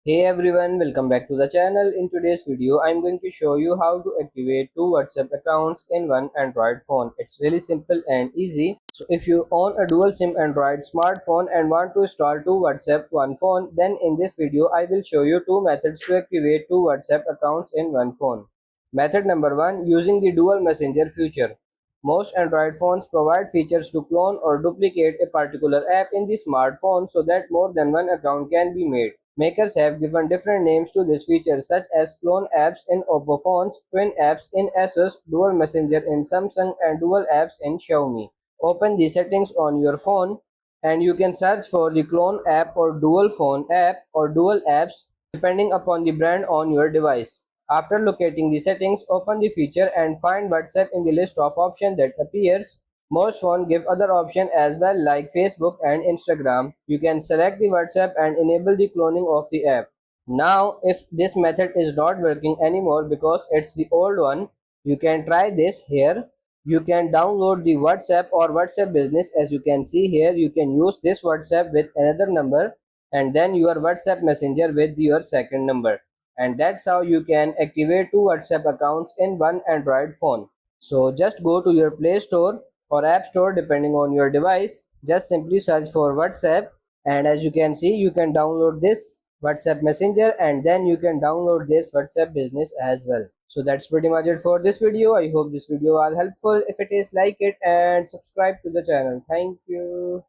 Hey everyone, welcome back to the channel. In today's video, I'm going to show you how to activate two WhatsApp accounts in one Android phone. It's really simple and easy. So if you own a dual SIM Android smartphone and want to install two WhatsApp one phone, then in this video, I will show you two methods to activate two WhatsApp accounts in one phone. Method number one, using the dual messenger feature. Most Android phones provide features to clone or duplicate a particular app in the smartphone so that more than one account can be made. Makers have given different names to this feature such as clone apps in Oppo phones, twin apps in Asus, dual messenger in Samsung and dual apps in Xiaomi. Open the settings on your phone and you can search for the clone app or dual phone app or dual apps depending upon the brand on your device. After locating the settings, open the feature and find WhatsApp in the list of options that appears. Most phones give other options as well like Facebook and Instagram. You can select the WhatsApp and enable the cloning of the app. Now, if this method is not working anymore because it's the old one, you can try this here. You can download the WhatsApp or WhatsApp business. As you can see here, you can use this WhatsApp with another number and then your WhatsApp messenger with your second number. And that's how you can activate two WhatsApp accounts in one Android phone. So just go to your Play Store or App Store depending on your device. Just simply search for WhatsApp and as you can see you can download this WhatsApp Messenger and then you can download this WhatsApp business as well. So that's pretty much it for this video. I hope this video was helpful. If it is, like it and subscribe to the channel. Thank you.